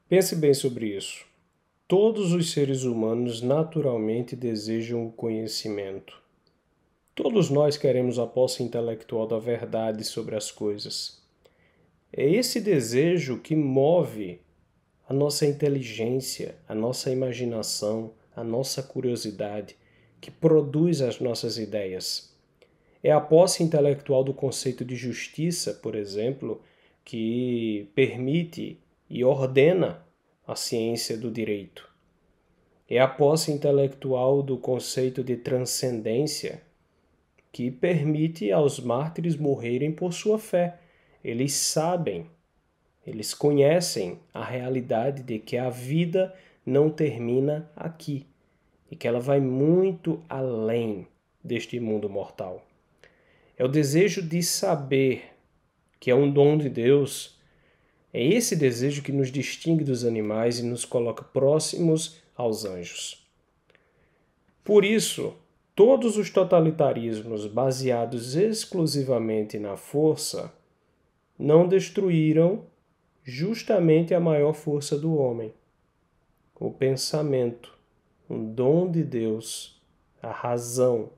Pense bem sobre isso. Todos os seres humanos naturalmente desejam o conhecimento. Todos nós queremos a posse intelectual da verdade sobre as coisas. É esse desejo que move a nossa inteligência, a nossa imaginação, a nossa curiosidade, que produz as nossas ideias. É a posse intelectual do conceito de justiça, por exemplo, que permite e ordena a ciência do direito. É a posse intelectual do conceito de transcendência, que permite aos mártires morrerem por sua fé. Eles sabem, eles conhecem a realidade de que a vida não termina aqui e que ela vai muito além deste mundo mortal. É o desejo de saber que é um dom de Deus. É esse desejo que nos distingue dos animais e nos coloca próximos aos anjos. Por isso, todos os totalitarismos baseados exclusivamente na força não destruíram justamente a maior força do homem, o pensamento, um dom de Deus, a razão.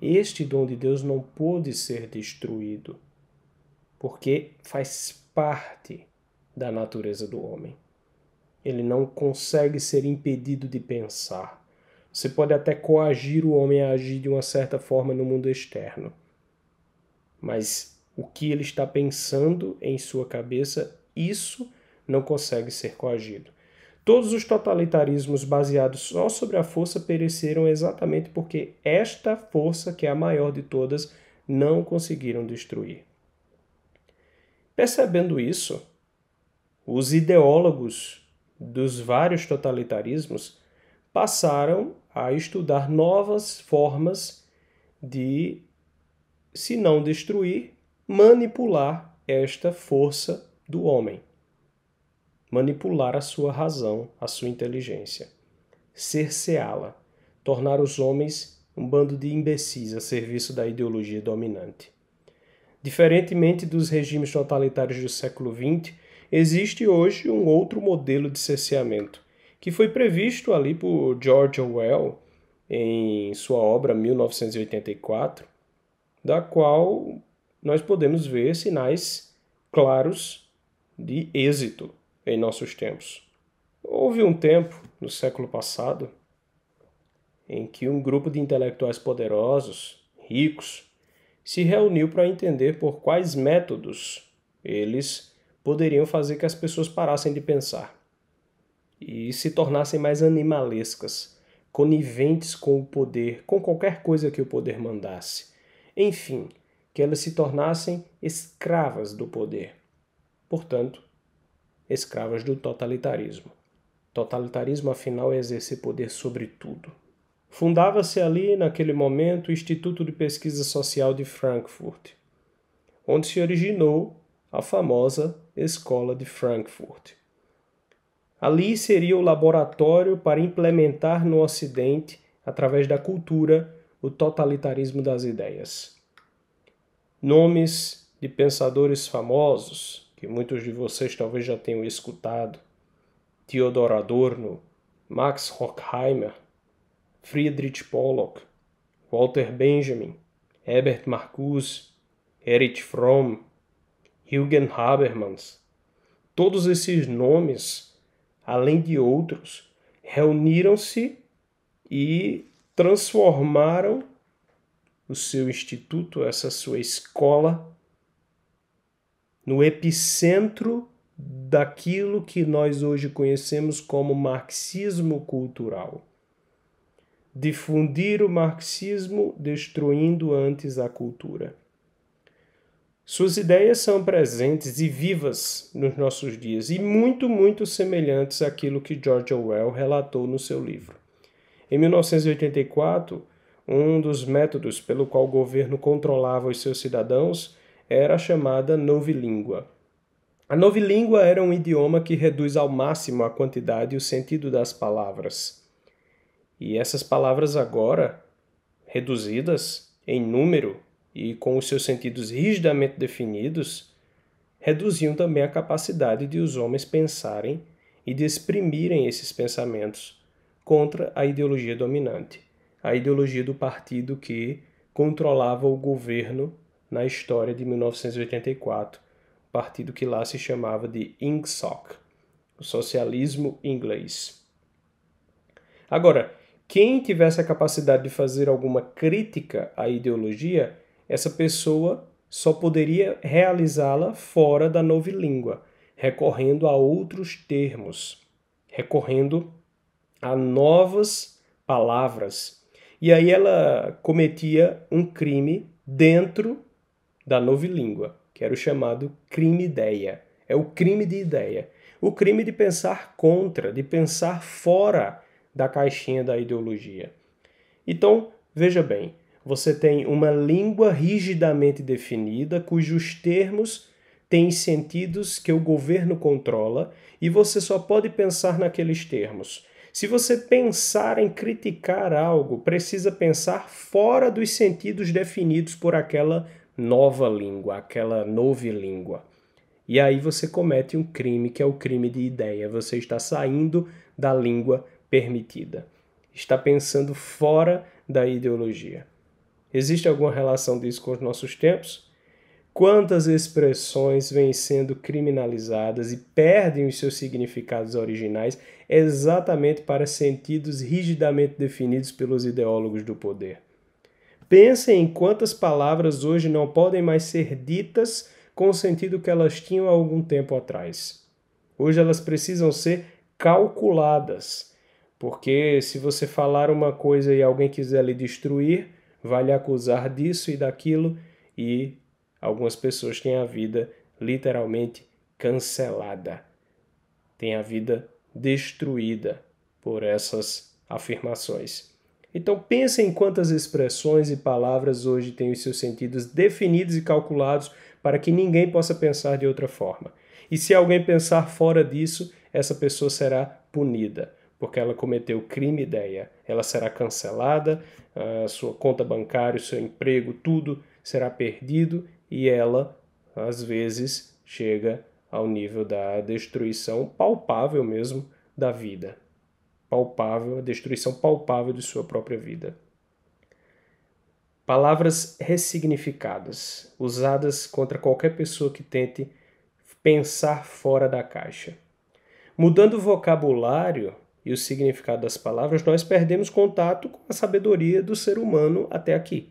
Este dom de Deus não pôde ser destruído, porque faz parte da natureza do homem. Ele não consegue ser impedido de pensar. Você pode até coagir o homem a agir de uma certa forma no mundo externo, mas o que ele está pensando em sua cabeça, isso não consegue ser coagido. Todos os totalitarismos baseados só sobre a força pereceram exatamente porque esta força, que é a maior de todas, não conseguiram destruir. Percebendo isso, os ideólogos dos vários totalitarismos passaram a estudar novas formas de, se não destruir, manipular esta força do homem. Manipular a sua razão, a sua inteligência. Cerceá-la. Tornar os homens um bando de imbecis a serviço da ideologia dominante. Diferentemente dos regimes totalitários do século XX, existe hoje um outro modelo de cerceamento, que foi previsto ali por George Orwell em sua obra 1984, da qual nós podemos ver sinais claros de êxito em nossos tempos. Houve um tempo, no século passado, em que um grupo de intelectuais poderosos, ricos, se reuniu para entender por quais métodos eles poderiam fazer que as pessoas parassem de pensar e se tornassem mais animalescas, coniventes com o poder, com qualquer coisa que o poder mandasse. Enfim, que elas se tornassem escravas do poder. Portanto, escravas do totalitarismo. Totalitarismo, afinal, é exercer poder sobre tudo. Fundava-se ali, naquele momento, o Instituto de Pesquisa Social de Frankfurt, onde se originou a famosa Escola de Frankfurt. Ali seria o laboratório para implementar no Ocidente, através da cultura, o totalitarismo das ideias. Nomes de pensadores famosos, que muitos de vocês talvez já tenham escutado: Theodor Adorno, Max Horkheimer, Friedrich Pollock, Walter Benjamin, Herbert Marcuse, Erich Fromm, Jürgen Habermas. Todos esses nomes, além de outros, reuniram-se e transformaram o seu instituto, essa sua escola, no epicentro daquilo que nós hoje conhecemos como marxismo cultural. Difundir o marxismo destruindo antes a cultura. Suas ideias são presentes e vivas nos nossos dias e muito semelhantes àquilo que George Orwell relatou no seu livro. Em 1984, um dos métodos pelo qual o governo controlava os seus cidadãos era a chamada novilíngua. A novilíngua era um idioma que reduz ao máximo a quantidade e o sentido das palavras. E essas palavras agora, reduzidas em número e com os seus sentidos rigidamente definidos, reduziam também a capacidade de os homens pensarem e de exprimirem esses pensamentos contra a ideologia dominante, a ideologia do partido que controlava o governo na história de 1984, o partido que lá se chamava de INGSOC, o socialismo inglês. Agora, quem tivesse a capacidade de fazer alguma crítica à ideologia, essa pessoa só poderia realizá-la fora da novilíngua, recorrendo a outros termos, recorrendo a novas palavras. E aí ela cometia um crime dentro da novilíngua, que era o chamado crime-ideia. É o crime de ideia. O crime de pensar contra, de pensar fora da caixinha da ideologia. Então, veja bem, você tem uma língua rigidamente definida, cujos termos têm sentidos que o governo controla, e você só pode pensar naqueles termos. Se você pensar em criticar algo, precisa pensar fora dos sentidos definidos por aquela nova língua, aquela novilíngua. E aí você comete um crime que é o crime de ideia. Você está saindo da língua permitida. Está pensando fora da ideologia. Existe alguma relação disso com os nossos tempos? Quantas expressões vêm sendo criminalizadas e perdem os seus significados originais exatamente para sentidos rigidamente definidos pelos ideólogos do poder? Pensem em quantas palavras hoje não podem mais ser ditas com o sentido que elas tinham há algum tempo atrás. Hoje elas precisam ser calculadas, porque se você falar uma coisa e alguém quiser lhe destruir, vai lhe acusar disso e daquilo, e algumas pessoas têm a vida literalmente cancelada, têm a vida destruída por essas afirmações. Então pensem em quantas expressões e palavras hoje têm os seus sentidos definidos e calculados para que ninguém possa pensar de outra forma. E se alguém pensar fora disso, essa pessoa será punida, porque ela cometeu crime-ideia. Ela será cancelada, a sua conta bancária, o seu emprego, tudo será perdido e ela, às vezes, chega ao nível da destruição palpável mesmo da vida. Palpável, a destruição palpável de sua própria vida. Palavras ressignificadas, usadas contra qualquer pessoa que tente pensar fora da caixa. Mudando o vocabulário e o significado das palavras, nós perdemos contato com a sabedoria do ser humano até aqui.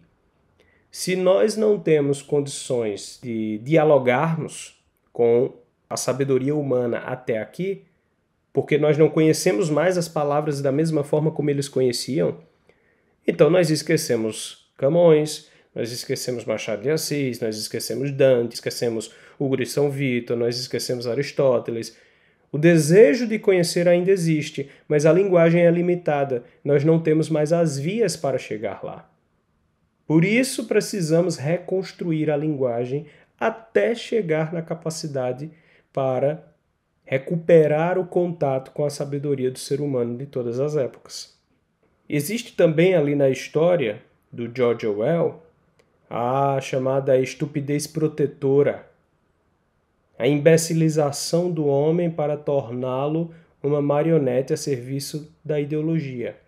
Se nós não temos condições de dialogarmos com a sabedoria humana até aqui, porque nós não conhecemos mais as palavras da mesma forma como eles conheciam, então nós esquecemos Camões, nós esquecemos Machado de Assis, nós esquecemos Dante, esquecemos Hugo de São Vito, nós esquecemos Aristóteles. O desejo de conhecer ainda existe, mas a linguagem é limitada. Nós não temos mais as vias para chegar lá. Por isso precisamos reconstruir a linguagem até chegar na capacidade para recuperar o contato com a sabedoria do ser humano de todas as épocas. Existe também ali na história do George Orwell a chamada estupidez protetora, a imbecilização do homem para torná-lo uma marionete a serviço da ideologia.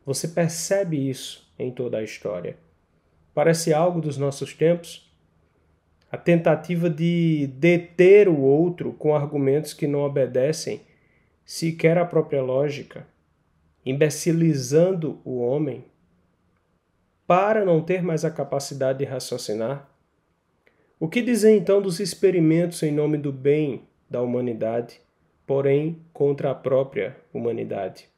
Você percebe isso em toda a história. Parece algo dos nossos tempos? A tentativa de deter o outro com argumentos que não obedecem sequer à própria lógica, imbecilizando o homem para não ter mais a capacidade de raciocinar. O que dizer então dos experimentos em nome do bem da humanidade, porém contra a própria humanidade?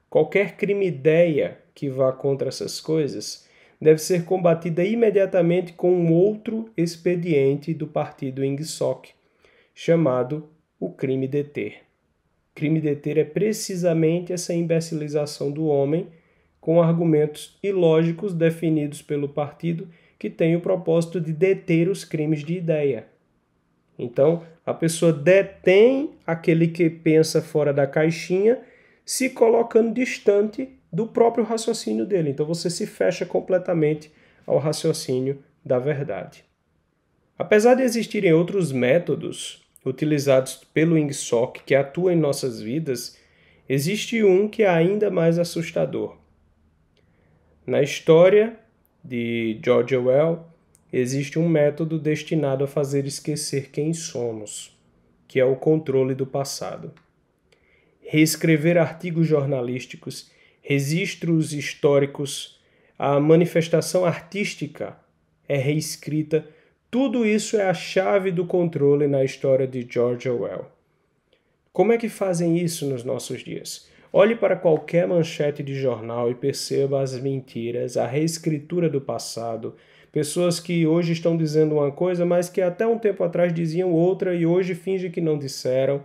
Qualquer crime-ideia que vá contra essas coisas deve ser combatida imediatamente com um outro expediente do partido INGSOC, chamado o crime-deter. Crime-deter é precisamente essa imbecilização do homem com argumentos ilógicos definidos pelo partido que tem o propósito de deter os crimes de ideia. Então, a pessoa detém aquele que pensa fora da caixinha, se colocando distante do próprio raciocínio dele. Então, você se fecha completamente ao raciocínio da verdade. Apesar de existirem outros métodos utilizados pelo Ingsoc que atuam em nossas vidas, existe um que é ainda mais assustador. Na história de George Orwell, existe um método destinado a fazer esquecer quem somos, que é o controle do passado. Reescrever artigos jornalísticos, registros históricos, a manifestação artística é reescrita. Tudo isso é a chave do controle na história de George Orwell. Como é que fazem isso nos nossos dias? Olhe para qualquer manchete de jornal e perceba as mentiras, a reescritura do passado. Pessoas que hoje estão dizendo uma coisa, mas que até um tempo atrás diziam outra e hoje fingem que não disseram.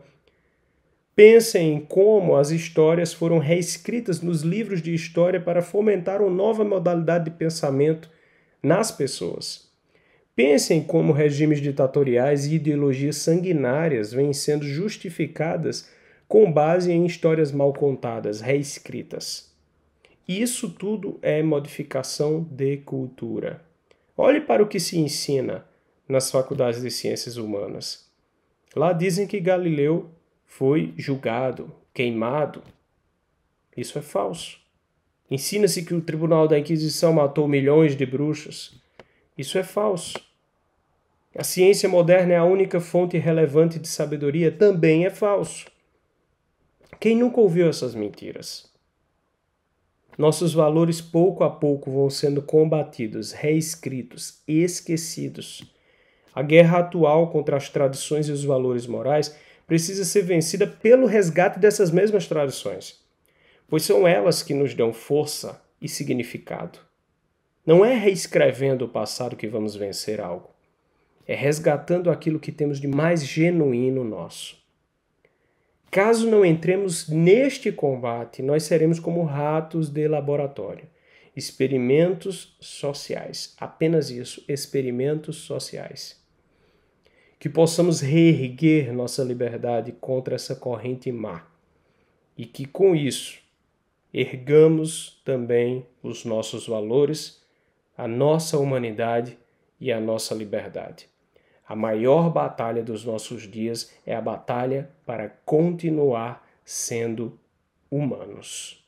Pensem em como as histórias foram reescritas nos livros de história para fomentar uma nova modalidade de pensamento nas pessoas. Pensem como regimes ditatoriais e ideologias sanguinárias vêm sendo justificadas com base em histórias mal contadas, reescritas. Isso tudo é modificação de cultura. Olhe para o que se ensina nas faculdades de ciências humanas. Lá dizem que Galileu foi julgado, queimado. Isso é falso. Ensina-se que o Tribunal da Inquisição matou milhões de bruxos. Isso é falso. A ciência moderna é a única fonte relevante de sabedoria. Também é falso. Quem nunca ouviu essas mentiras? Nossos valores pouco a pouco vão sendo combatidos, reescritos, esquecidos. A guerra atual contra as tradições e os valores morais precisa ser vencida pelo resgate dessas mesmas tradições, pois são elas que nos dão força e significado. Não é reescrevendo o passado que vamos vencer algo. É resgatando aquilo que temos de mais genuíno nosso. Caso não entremos neste combate, nós seremos como ratos de laboratório. Experimentos sociais. Apenas isso, experimentos sociais. Que possamos reerguer nossa liberdade contra essa corrente má. E que com isso ergamos também os nossos valores, a nossa humanidade e a nossa liberdade. A maior batalha dos nossos dias é a batalha para continuar sendo humanos.